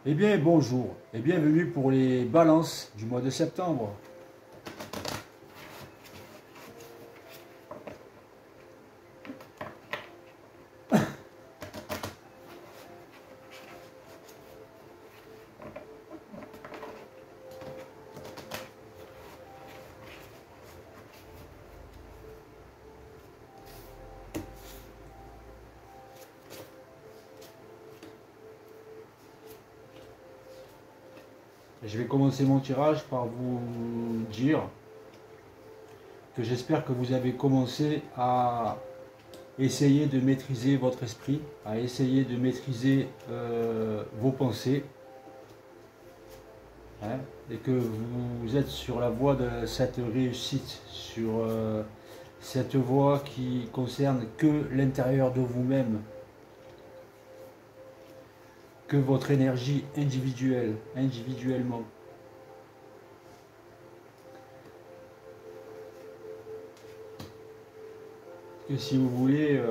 Eh bien, bonjour et bienvenue pour les balances du mois de septembre. Je vais commencer mon tirage par vous dire que j'espère que vous avez commencé à essayer de maîtriser votre esprit, à essayer de maîtriser vos pensées, hein, et que vous êtes sur la voie de cette réussite, sur cette voie qui concerne que l'intérieur de vous-même, que votre énergie individuelle, individuellement. Que si vous voulez,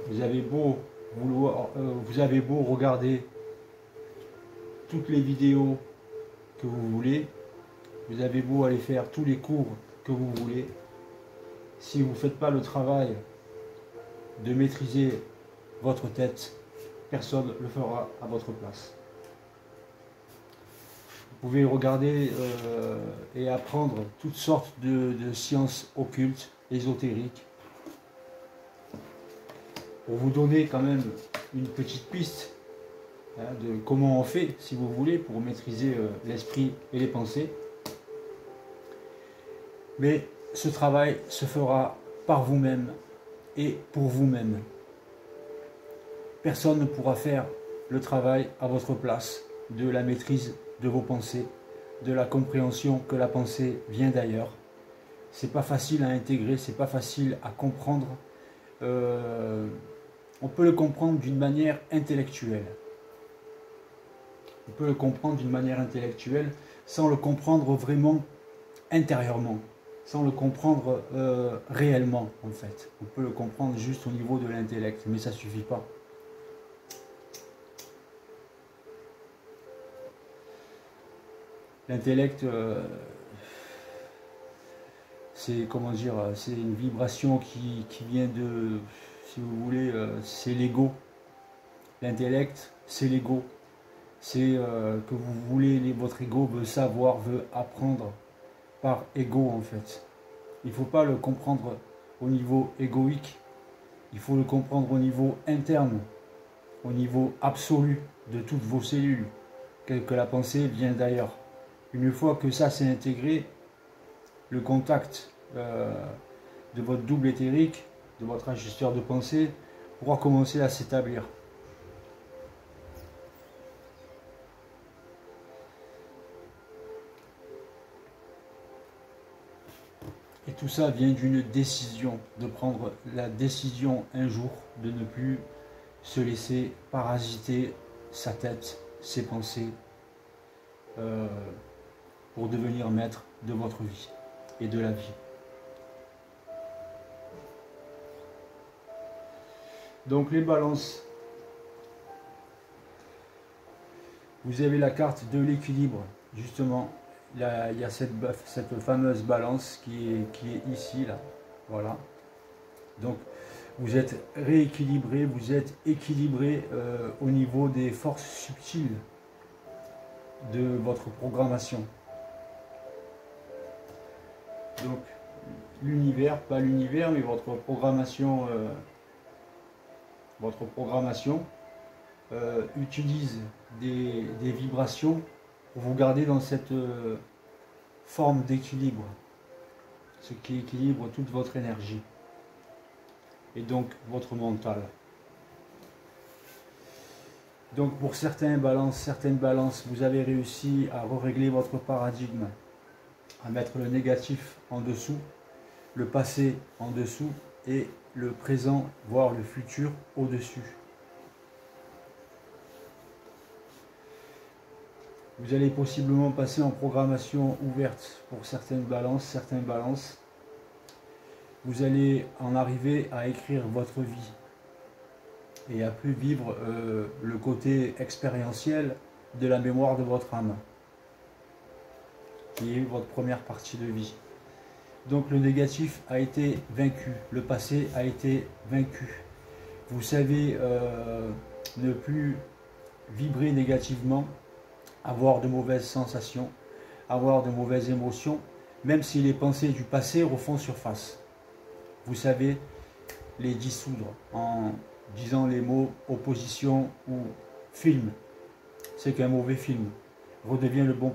vous avez beau vous avez beau regarder toutes les vidéos que vous voulez, vous avez beau aller faire tous les cours que vous voulez, si vous ne faites pas le travail de maîtriser votre tête, personne ne le fera à votre place. Vous pouvez regarder et apprendre toutes sortes de sciences occultes, ésotériques, pour vous donner quand même une petite piste, hein, de comment on fait, si vous voulez, pour maîtriser l'esprit et les pensées. Mais ce travail se fera par vous-même et pour vous-même. Personne ne pourra faire le travail à votre place de la maîtrise de vos pensées, de la compréhension que la pensée vient d'ailleurs. C'est pas facile à intégrer, c'est pas facile à comprendre. On peut le comprendre d'une manière intellectuelle. On peut le comprendre d'une manière intellectuelle sans le comprendre vraiment intérieurement, sans le comprendre réellement en fait. On peut le comprendre juste au niveau de l'intellect, mais ça ne suffit pas. L'intellect, c'est comment dire, c'est une vibration qui vient de, si vous voulez, c'est l'ego. L'intellect, c'est l'ego. C'est que vous voulez, votre ego veut savoir, veut apprendre par ego en fait. Il ne faut pas le comprendre au niveau égoïque, il faut le comprendre au niveau interne, au niveau absolu de toutes vos cellules, que la pensée vient d'ailleurs. Une fois que ça s'est intégré, le contact de votre double éthérique, de votre ajusteur de pensée, pourra commencer à s'établir. Et tout ça vient d'une décision, de prendre la décision un jour de ne plus se laisser parasiter sa tête, ses pensées, pour devenir maître de votre vie et de la vie. Donc les balances, vous avez la carte de l'équilibre, justement. Il y a cette fameuse balance qui est ici, là, voilà. Donc vous êtes rééquilibré, vous êtes équilibré au niveau des forces subtiles de votre programmation. Donc l'univers, pas l'univers, mais votre programmation utilise des vibrations pour vous garder dans cette forme d'équilibre, ce qui équilibre toute votre énergie et donc votre mental. Donc pour certaines balances, vous avez réussi à régler votre paradigme, à mettre le négatif en dessous, le passé en dessous et le présent, voire le futur au-dessus. Vous allez possiblement passer en programmation ouverte pour certaines balances. Vous allez en arriver à écrire votre vie et à plus vivre le côté expérientiel de la mémoire de votre âme, qui est votre première partie de vie. Donc le négatif a été vaincu, le passé a été vaincu. Vous savez ne plus vibrer négativement, avoir de mauvaises sensations, avoir de mauvaises émotions, même si les pensées du passé refont surface. Vous savez les dissoudre en disant les mots opposition ou film. C'est qu'un mauvais film. Redeviens le bon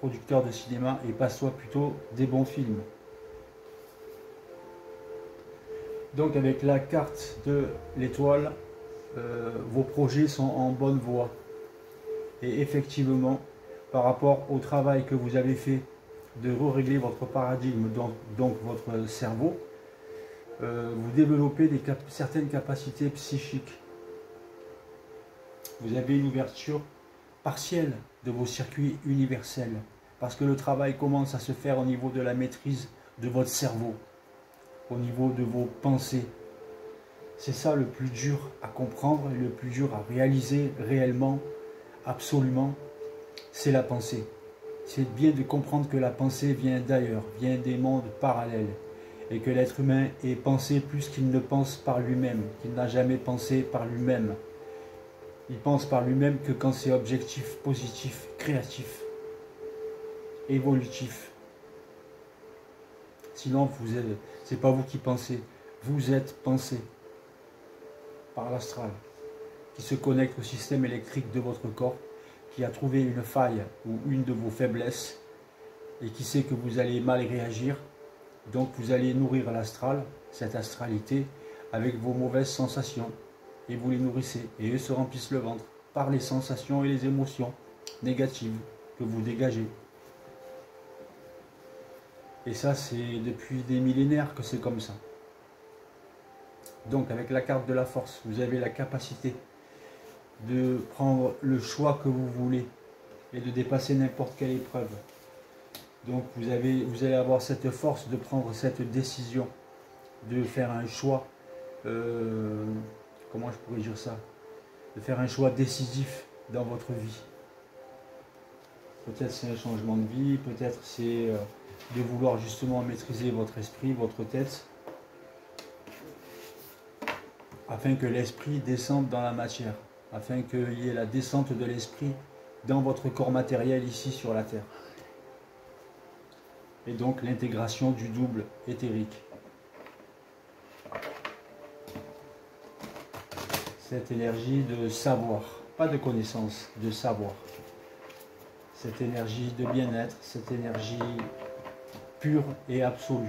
producteur de cinéma et passe-toi plutôt des bons films. Donc avec la carte de l'étoile, vos projets sont en bonne voie. Et effectivement, par rapport au travail que vous avez fait de régler votre paradigme, donc votre cerveau, vous développez certaines capacités psychiques. Vous avez une ouverture partielle de vos circuits universels, parce que le travail commence à se faire au niveau de la maîtrise de votre cerveau, au niveau de vos pensées. C'est ça le plus dur à comprendre et le plus dur à réaliser réellement, absolument, c'est la pensée. C'est bien de comprendre que la pensée vient d'ailleurs, vient des mondes parallèles, et que l'être humain est pensé plus qu'il ne pense par lui-même, qu'il n'a jamais pensé par lui-même. Il pense par lui-même que quand c'est objectif, positif, créatif, évolutif. Sinon, c'est pas vous qui pensez, vous êtes pensé par l'astral, qui se connecte au système électrique de votre corps, qui a trouvé une faille ou une de vos faiblesses, et qui sait que vous allez mal réagir. Donc vous allez nourrir l'astral, cette astralité, avec vos mauvaises sensations, et vous les nourrissez, et eux se remplissent le ventre par les sensations et les émotions négatives que vous dégagez. Et ça, c'est depuis des millénaires que c'est comme ça. Donc avec la carte de la force, vous avez la capacité de prendre le choix que vous voulez et de dépasser n'importe quelle épreuve. Donc vous allez avoir cette force de prendre cette décision, de faire un choix, comment je pourrais dire ça, de faire un choix décisif dans votre vie. Peut-être c'est un changement de vie, peut-être c'est de vouloir justement maîtriser votre esprit, votre tête, afin que l'esprit descende dans la matière, afin qu'il y ait la descente de l'esprit dans votre corps matériel ici sur la Terre. Et donc l'intégration du double éthérique. Cette énergie de savoir, pas de connaissance, de savoir. Cette énergie de bien-être, cette énergie pure et absolue.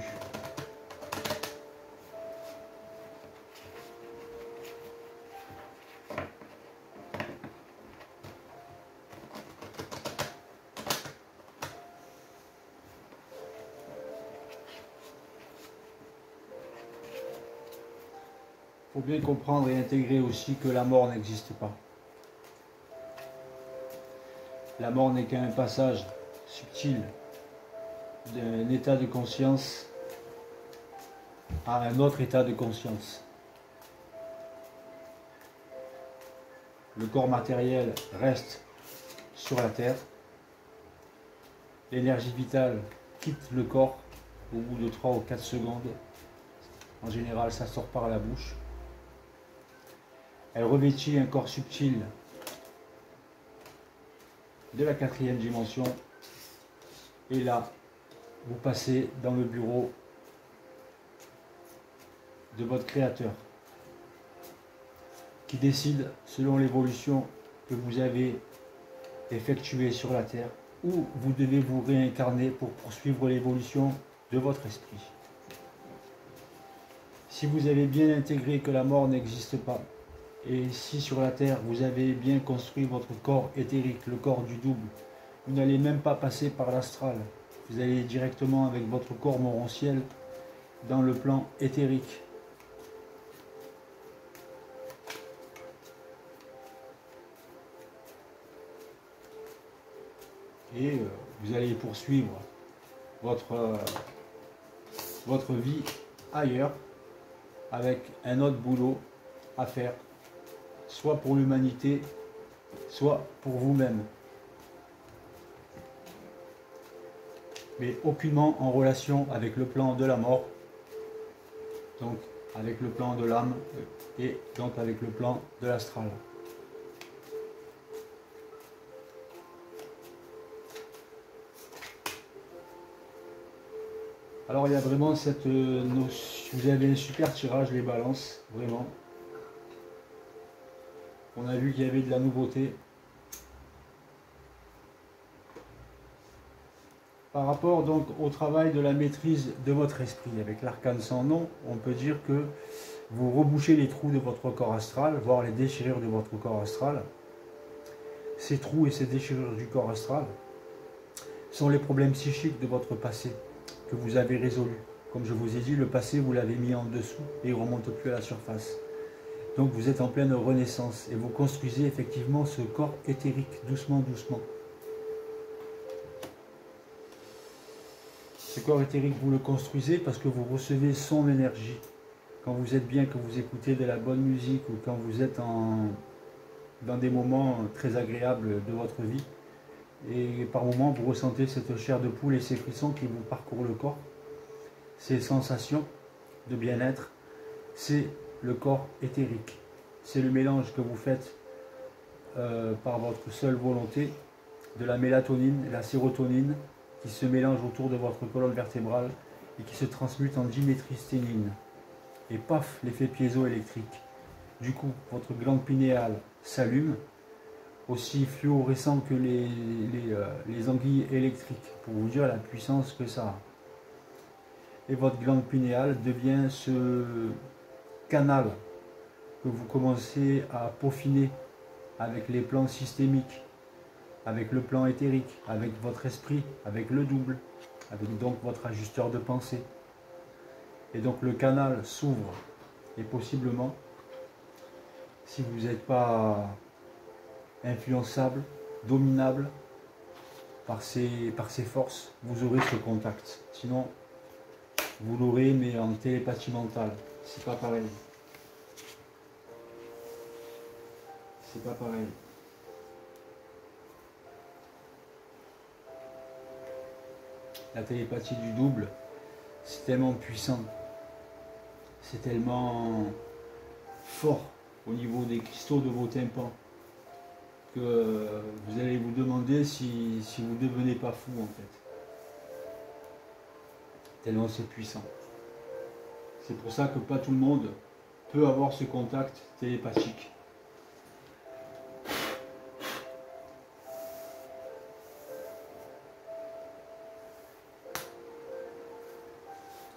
Il faut bien comprendre et intégrer aussi que la mort n'existe pas. La mort n'est qu'un passage subtil d'un état de conscience à un autre état de conscience. Le corps matériel reste sur la terre. L'énergie vitale quitte le corps au bout de 3 ou 4 secondes. En général, ça sort par la bouche. Elle revêtit un corps subtil de la 4e dimension. Et là, vous passez dans le bureau de votre créateur, qui décide, selon l'évolution que vous avez effectuée sur la Terre, où vous devez vous réincarner pour poursuivre l'évolution de votre esprit. Si vous avez bien intégré que la mort n'existe pas, et si sur la Terre vous avez bien construit votre corps éthérique, le corps du double, vous n'allez même pas passer par l'astral, vous allez directement avec votre corps morontiel dans le plan éthérique. Et vous allez poursuivre votre vie ailleurs avec un autre boulot à faire, soit pour l'humanité, soit pour vous-même. Mais aucunement en relation avec le plan de la mort, donc avec le plan de l'âme et donc avec le plan de l'astral. Alors il y a vraiment cette notion, vous avez un super tirage les balances, vraiment. On a vu qu'il y avait de la nouveauté. Par rapport donc au travail de la maîtrise de votre esprit, avec l'arcane sans nom, on peut dire que vous rebouchez les trous de votre corps astral, voire les déchirures de votre corps astral. Ces trous et ces déchirures du corps astral sont les problèmes psychiques de votre passé que vous avez résolus. Comme je vous ai dit, le passé, vous l'avez mis en dessous et il ne remonte plus à la surface. Donc vous êtes en pleine renaissance et vous construisez effectivement ce corps éthérique, doucement, doucement. Ce corps éthérique, vous le construisez parce que vous recevez son énergie. Quand vous êtes bien, quand vous écoutez de la bonne musique ou quand vous êtes dans des moments très agréables de votre vie, et par moments vous ressentez cette chair de poule et ces frissons qui vous parcourent le corps, ces sensations de bien-être, c'est le corps éthérique. C'est le mélange que vous faites par votre seule volonté de la mélatonine et la sérotonine qui se mélangent autour de votre colonne vertébrale et qui se transmutent en diméthristhénine. Et paf, l'effet piézoélectrique. Du coup, votre glande pinéale s'allume, aussi fluorescent que les anguilles électriques, pour vous dire la puissance que ça a. Et votre glande pinéale devient ce canal que vous commencez à peaufiner avec les plans systémiques, avec le plan éthérique, avec votre esprit, avec le double, avec donc votre ajusteur de pensée. Et donc le canal s'ouvre et possiblement, si vous n'êtes pas influençable, dominable par ces forces, vous aurez ce contact. Sinon, vous l'aurez mais en télépathie mentale. C'est pas pareil. C'est pas pareil. La télépathie du double, c'est tellement puissant, c'est tellement fort au niveau des cristaux de vos tympans que vous allez vous demander si vous ne devenez pas fou en fait. Tellement c'est puissant. C'est pour ça que pas tout le monde peut avoir ce contact télépathique.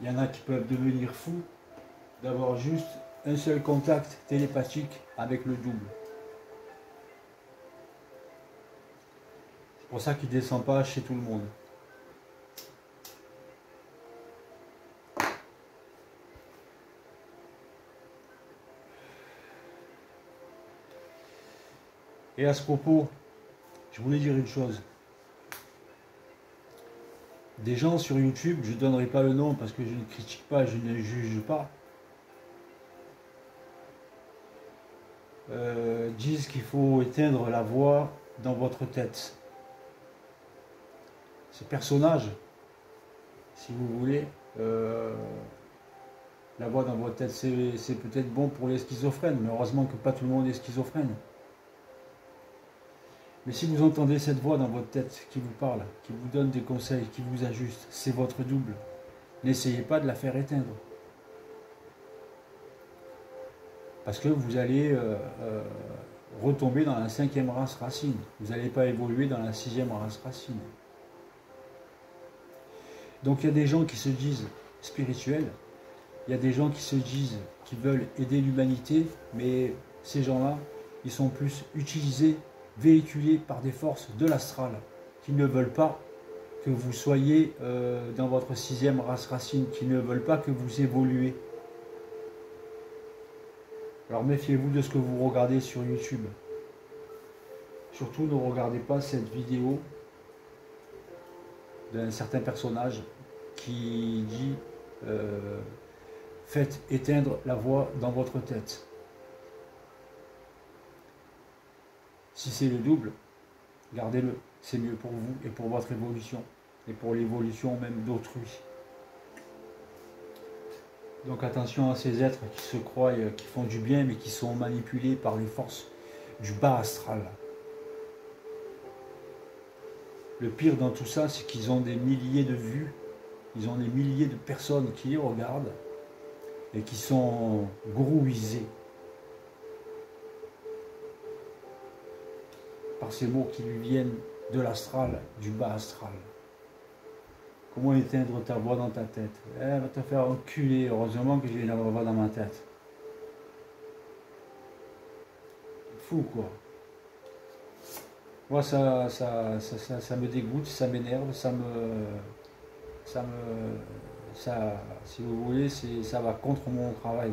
Il y en a qui peuvent devenir fous d'avoir juste un seul contact télépathique avec le double. C'est pour ça qu'il ne descend pas chez tout le monde. Et à ce propos, je voulais dire une chose. Des gens sur YouTube, je ne donnerai pas le nom parce que je ne critique pas, je ne juge pas, disent qu'il faut éteindre la voix dans votre tête. Ce personnage, si vous voulez, la voix dans votre tête, c'est peut-être bon pour les schizophrènes, mais heureusement que pas tout le monde est schizophrène. Mais si vous entendez cette voix dans votre tête qui vous parle, qui vous donne des conseils, qui vous ajuste, c'est votre double. N'essayez pas de la faire éteindre. Parce que vous allez retomber dans la 5e race racine. Vous n'allez pas évoluer dans la 6e race racine. Donc il y a des gens qui se disent spirituels, il y a des gens qui se disent qu'ils veulent aider l'humanité, mais ces gens-là, ils sont plus utilisés, véhiculés par des forces de l'astral, qui ne veulent pas que vous soyez dans votre 6e race racine, qui ne veulent pas que vous évoluez. Alors méfiez-vous de ce que vous regardez sur YouTube. Surtout ne regardez pas cette vidéo d'un certain personnage qui dit faites éteindre la voix dans votre tête. Si c'est le double, gardez-le. C'est mieux pour vous et pour votre évolution. Et pour l'évolution même d'autrui. Donc attention à ces êtres qui se croient, qui font du bien, mais qui sont manipulés par les forces du bas astral. Le pire dans tout ça, c'est qu'ils ont des milliers de vues, ils ont des milliers de personnes qui les regardent et qui sont grouisés par ces mots qui lui viennent de l'astral, du bas astral. Comment éteindre ta voix dans ta tête? Elle va te faire enculer, heureusement que j'ai la voix dans ma tête. Fou quoi. Moi ça me dégoûte, ça m'énerve, si vous voulez, ça va contre mon travail.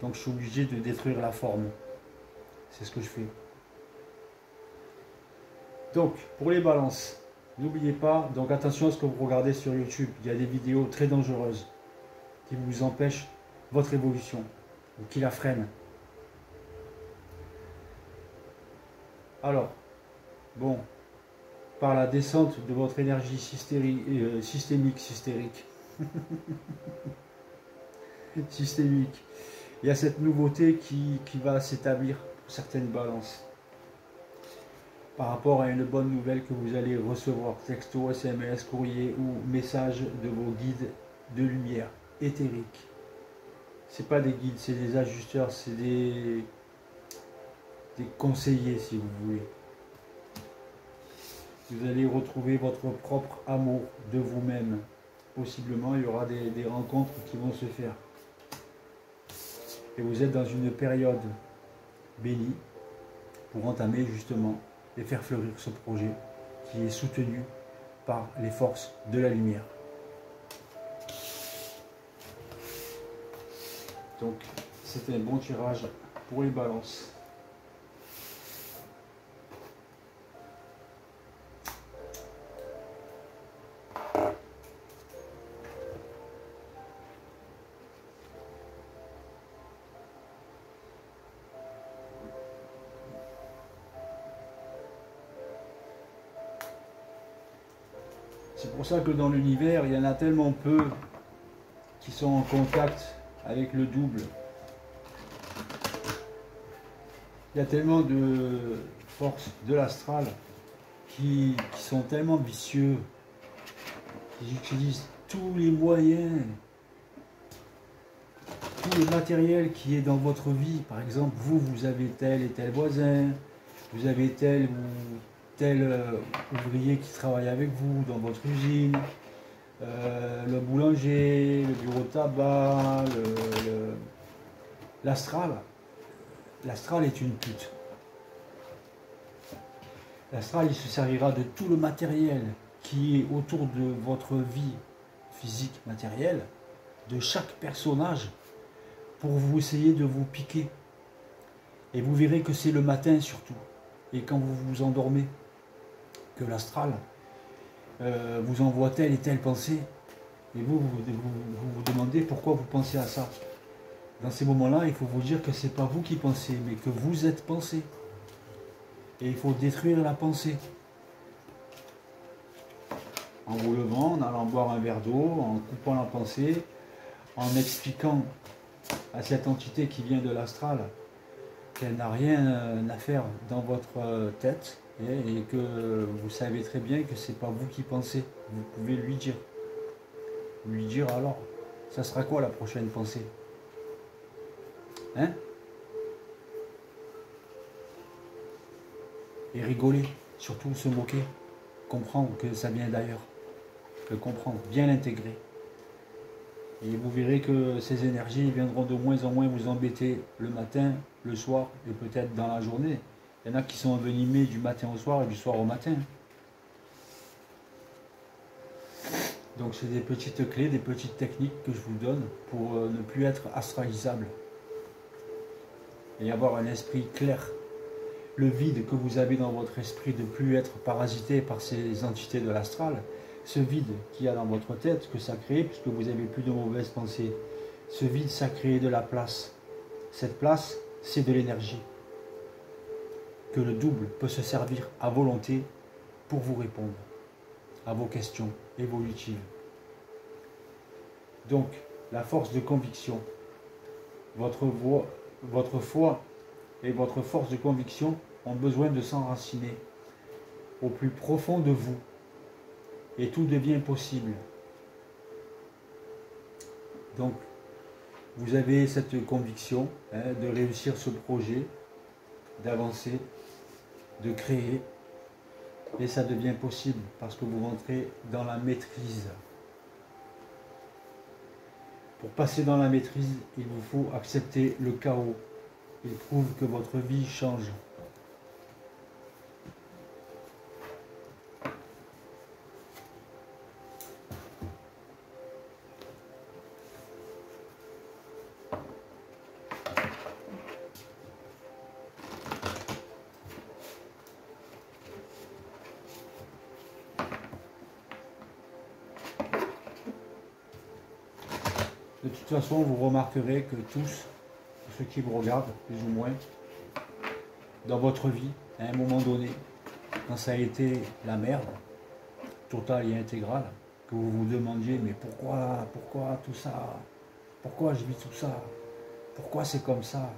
Donc je suis obligé de détruire la forme. C'est ce que je fais. Donc, pour les balances, n'oubliez pas, donc attention à ce que vous regardez sur YouTube. Il y a des vidéos très dangereuses qui vous empêchent votre évolution ou qui la freinent. Alors, bon, par la descente de votre énergie systémique, systérique, systémique, il y a cette nouveauté qui va s'établir pour certaines balances. Par rapport à une bonne nouvelle que vous allez recevoir, texto, SMS, courrier ou message de vos guides de lumière éthérique. C'est pas des guides, c'est des ajusteurs, c'est des conseillers si vous voulez. Vous allez retrouver votre propre amour de vous-même. Possiblement, il y aura des rencontres qui vont se faire. Et vous êtes dans une période bénie pour entamer justement et faire fleurir ce projet qui est soutenu par les forces de la lumière. Donc, c'était un bon tirage pour les balances. C'est pour ça que dans l'univers, il y en a tellement peu qui sont en contact avec le double. Il y a tellement de forces de l'astral qui sont tellement vicieux, qui utilisent tous les moyens, tout le matériel qui est dans votre vie. Par exemple, vous avez tel et tel voisin, vous avez tel ou tel ouvrier qui travaille avec vous dans votre usine, le boulanger, le bureau de tabac, l'astral. L'astral est une pute. L'astral, il se servira de tout le matériel qui est autour de votre vie physique, matérielle, de chaque personnage, pour vous essayer de vous piquer. Et vous verrez que c'est le matin surtout, et quand vous vous endormez, que l'astral vous envoie telle et telle pensée, et vous demandez pourquoi vous pensez à ça. Dans ces moments-là, il faut vous dire que ce n'est pas vous qui pensez, mais que vous êtes pensé. Et il faut détruire la pensée. En vous levant, en allant boire un verre d'eau, en coupant la pensée, en expliquant à cette entité qui vient de l'astral qu'elle n'a rien à faire dans votre tête, et que vous savez très bien que c'est pas vous qui pensez. Vous pouvez lui dire. Lui dire alors, ça sera quoi la prochaine pensée? Hein? Et rigoler, surtout se moquer, comprendre que ça vient d'ailleurs, le comprendre, bien l'intégrer. Et vous verrez que ces énergies viendront de moins en moins vous embêter le matin, le soir et peut-être dans la journée. Il y en a qui sont envenimés du matin au soir et du soir au matin. Donc c'est des petites clés, des petites techniques que je vous donne pour ne plus être astralisable et avoir un esprit clair. Le vide que vous avez dans votre esprit, de ne plus être parasité par ces entités de l'astral, ce vide qu'il y a dans votre tête, que ça crée, puisque vous n'avez plus de mauvaises pensées, ce vide, ça crée de la place. Cette place, c'est de l'énergie. que le double peut se servir à volonté pour vous répondre à vos questions évolutives. Donc, la force de conviction, votre foi et votre force de conviction ont besoin de s'enraciner au plus profond de vous et tout devient possible. Donc, vous avez cette conviction de réussir ce projet, d'avancer, de créer, et ça devient possible parce que vous rentrez dans la maîtrise. Pour passer dans la maîtrise, il vous faut accepter le chaos. Il prouve que votre vie change. De toute façon, vous remarquerez que tous ceux qui vous regardent, plus ou moins, dans votre vie, à un moment donné, quand ça a été la merde, totale et intégrale, que vous vous demandiez, mais pourquoi tout ça? Pourquoi je vis tout ça? Pourquoi c'est comme ça?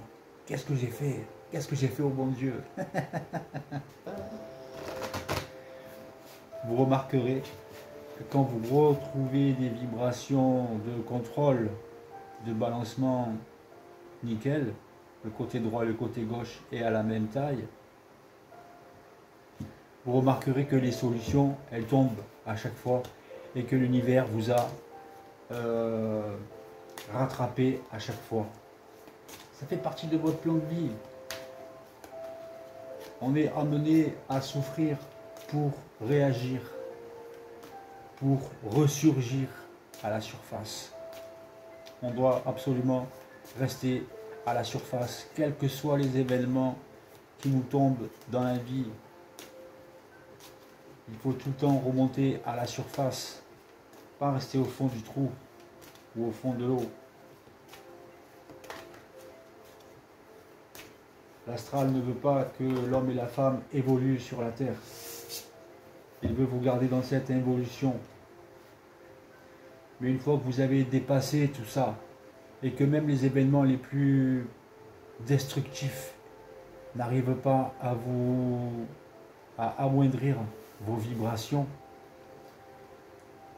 Qu'est-ce que j'ai fait? Qu'est-ce que j'ai fait au bon Dieu? Vous remarquerez que quand vous retrouvez des vibrations de contrôle, de balancement nickel, le côté droit et le côté gauche est à la même taille, vous remarquerez que les solutions, elles tombent à chaque fois et que l'univers vous a rattrapé à chaque fois. Ça fait partie de votre plan de vie. On est amené à souffrir pour réagir, pour ressurgir à la surface. On doit absolument rester à la surface, quels que soient les événements qui nous tombent dans la vie. Il faut tout le temps remonter à la surface, pas rester au fond du trou ou au fond de l'eau. L'astral ne veut pas que l'homme et la femme évoluent sur la terre. Il veut vous garder dans cette évolution. Mais une fois que vous avez dépassé tout ça, et que même les événements les plus destructifs n'arrivent pas à amoindrir vos vibrations,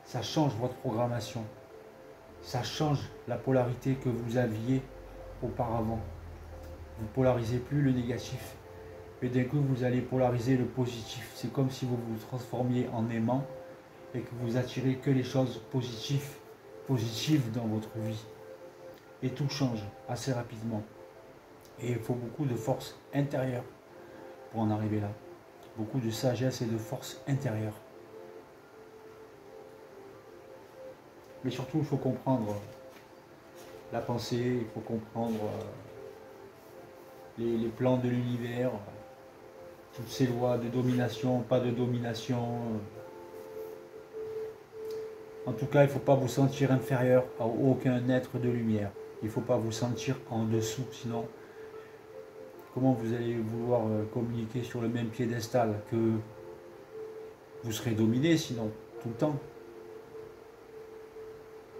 ça change votre programmation. Ça change la polarité que vous aviez auparavant. Vous ne polarisez plus le négatif, mais d'un coup vous allez polariser le positif. C'est comme si vous vous transformiez en aimant et que vous attirez que les choses positives dans votre vie. Et tout change assez rapidement. Et il faut beaucoup de force intérieure pour en arriver là. Beaucoup de sagesse et de force intérieure. Mais surtout, il faut comprendre la pensée, il faut comprendre les plans de l'univers, toutes ces lois de domination, pas de domination. En tout cas, il ne faut pas vous sentir inférieur à aucun être de lumière. Il ne faut pas vous sentir en dessous, sinon, comment vous allez vouloir communiquer sur le même piédestal que vous serez dominé, sinon, tout le temps.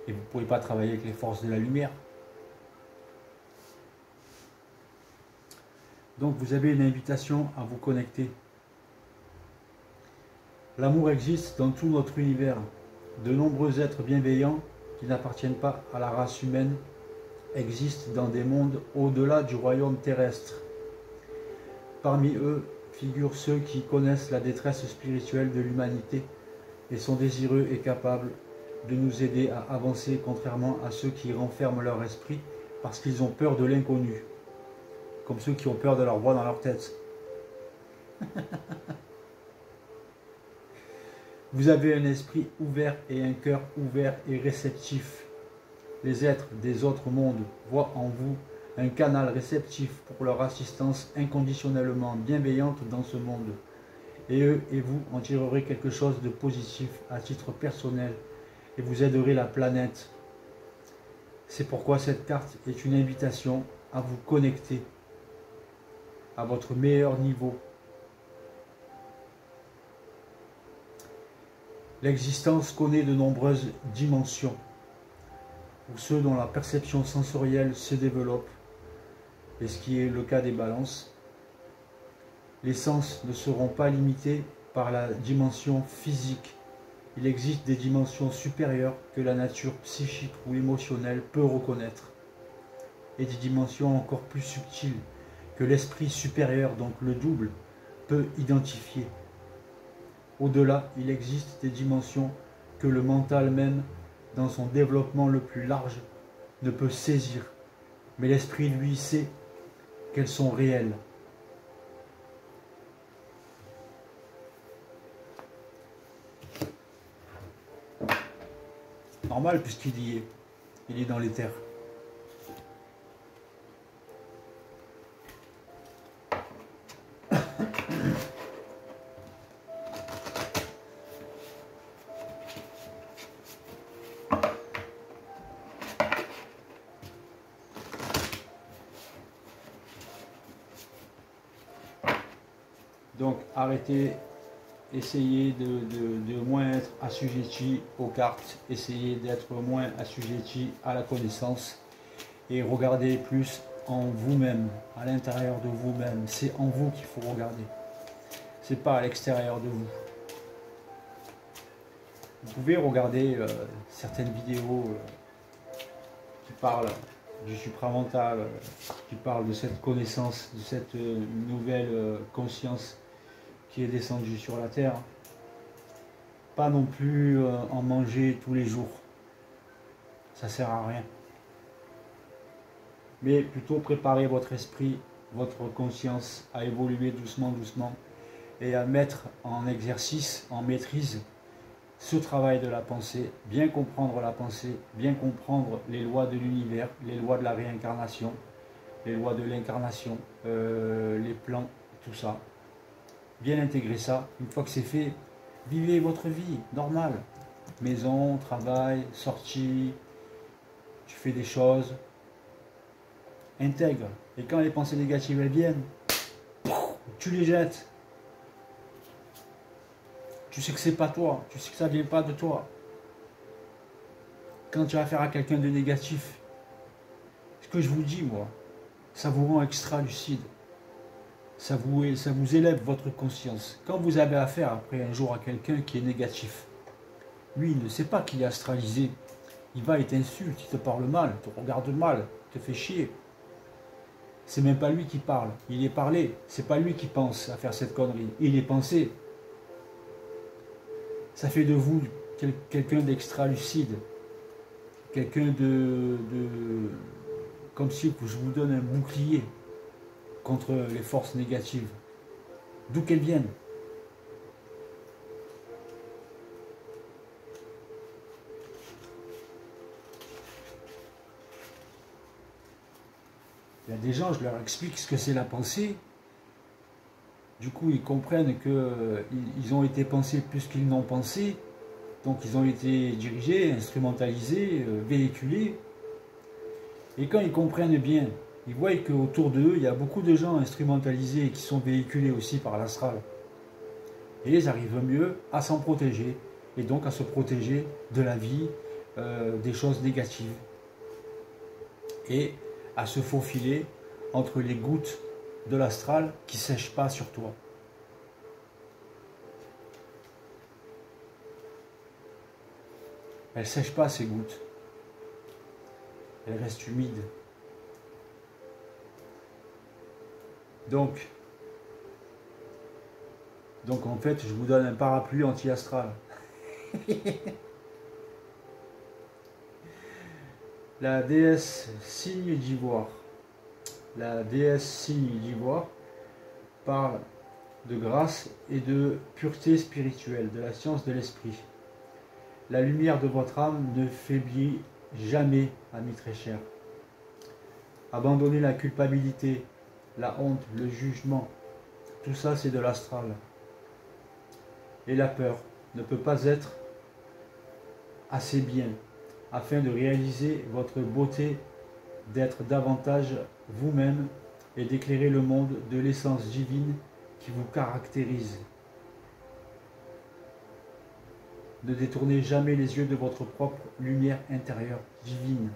Et vous ne pourrez pas travailler avec les forces de la lumière. Donc vous avez une invitation à vous connecter. L'amour existe dans tout notre univers. De nombreux êtres bienveillants qui n'appartiennent pas à la race humaine existent dans des mondes au-delà du royaume terrestre. Parmi eux figurent ceux qui connaissent la détresse spirituelle de l'humanité et sont désireux et capables de nous aider à avancer, contrairement à ceux qui renferment leur esprit parce qu'ils ont peur de l'inconnu, comme ceux qui ont peur de leur voix dans leur tête. Vous avez un esprit ouvert et un cœur ouvert et réceptif. Les êtres des autres mondes voient en vous un canal réceptif pour leur assistance inconditionnellement bienveillante dans ce monde. Et eux et vous en tirerez quelque chose de positif à titre personnel et vous aiderez la planète. C'est pourquoi cette carte est une invitation à vous connecter à votre meilleur niveau L'existence connaît de nombreuses dimensions, où ceux dont la perception sensorielle se développe, et ce qui est le cas des balances, les sens ne seront pas limités par la dimension physique. Il existe des dimensions supérieures que la nature psychique ou émotionnelle peut reconnaître, et des dimensions encore plus subtiles que l'esprit supérieur, donc le double, peut identifier. Au-delà, il existe des dimensions que le mental même, dans son développement le plus large, ne peut saisir, mais l'esprit, lui, sait qu'elles sont réelles. Normal, puisqu'il y est. Il est dans l'éther. Donc arrêtez, essayez de moins être assujetti aux cartes, essayez d'être moins assujetti à la connaissance et regardez plus en vous-même, à l'intérieur de vous-même. C'est en vous qu'il faut regarder, c'est pas à l'extérieur de vous. Vous pouvez regarder certaines vidéos qui parlent du supramental, qui parlent de cette connaissance, de cette nouvelle conscience qui est descendu sur la terre. Pas non plus en manger tous les jours, ça sert à rien, mais plutôt préparer votre esprit, votre conscience à évoluer doucement et à mettre en exercice, en maîtrise ce travail de la pensée, bien comprendre la pensée, bien comprendre les lois de l'univers, les lois de la réincarnation, les lois de l'incarnation, les plans, tout ça. Bien intégrer ça. Une fois que c'est fait, vivez votre vie normale. Maison, travail, sortie, tu fais des choses. Intègre. Et quand les pensées négatives elles viennent, tu les jettes. Tu sais que c'est pas toi, tu sais que ça vient pas de toi. Quand tu as affaire à quelqu'un de négatif, ce que je vous dis moi, ça vous rend extra lucide. Ça vous élève votre conscience. Quand vous avez affaire après un jour à quelqu'un qui est négatif, lui il ne sait pas qu'il est astralisé. Il va, il t'insulte, il te parle mal, il te regarde mal, il te fait chier. C'est même pas lui qui parle, il est parlé. C'est pas lui qui pense à faire cette connerie, il est pensé. Ça fait de vous quelqu'un d'extra lucide, quelqu'un comme si je vous donne un bouclier contre les forces négatives, d'où qu'elles viennent. Il y a des gens, je leur explique ce que c'est la pensée. Du coup, ils comprennent qu'ils ont été pensés plus qu'ils n'ont pensé. Donc, ils ont été dirigés, instrumentalisés, véhiculés. Et quand ils comprennent bien, ils voient qu'autour d'eux, il y a beaucoup de gens instrumentalisés et qui sont véhiculés aussi par l'astral. Et ils arrivent mieux à s'en protéger. Et donc à se protéger de la vie, des choses négatives. Et à se faufiler entre les gouttes de l'astral qui ne sèchent pas sur toi. Elles ne sèchent pas ces gouttes. Elles restent humides. Donc en fait, je vous donne un parapluie anti-astral. La déesse Cygne d'Ivoire. La déesse Cygne d'Ivoire parle de grâce et de pureté spirituelle, de la science de l'esprit. La lumière de votre âme ne faiblit jamais, ami très cher. Abandonnez la culpabilité, la honte, le jugement. Tout ça, c'est de l'astral. Et la peur ne peut pas être assez bien afin de réaliser votre beauté, d'être davantage vous-même et d'éclairer le monde de l'essence divine qui vous caractérise. Ne détournez jamais les yeux de votre propre lumière intérieure, divine,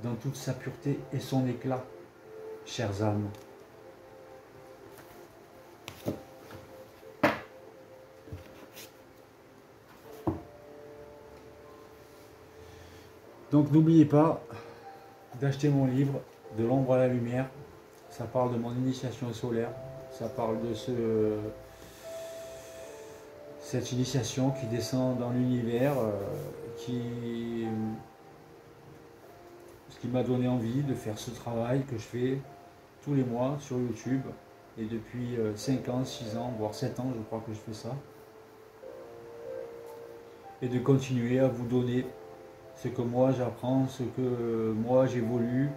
dans toute sa pureté et son éclat, chères âmes. Donc n'oubliez pas d'acheter mon livre, De l'ombre à la lumière. Ça parle de mon initiation solaire, ça parle de cette initiation qui descend dans l'univers, ce qui m'a donné envie de faire ce travail que je fais tous les mois sur YouTube, et depuis 5 ans, 6 ans, voire 7 ans, je crois que je fais ça, et de continuer à vous donner ce que moi j'apprends, ce que moi j'évolue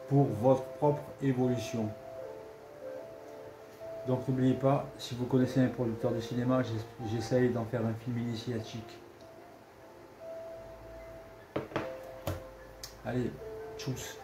pour votre propre évolution. Donc n'oubliez pas, si vous connaissez un producteur de cinéma, j'essaye d'en faire un film initiatique. Allez, tchuss.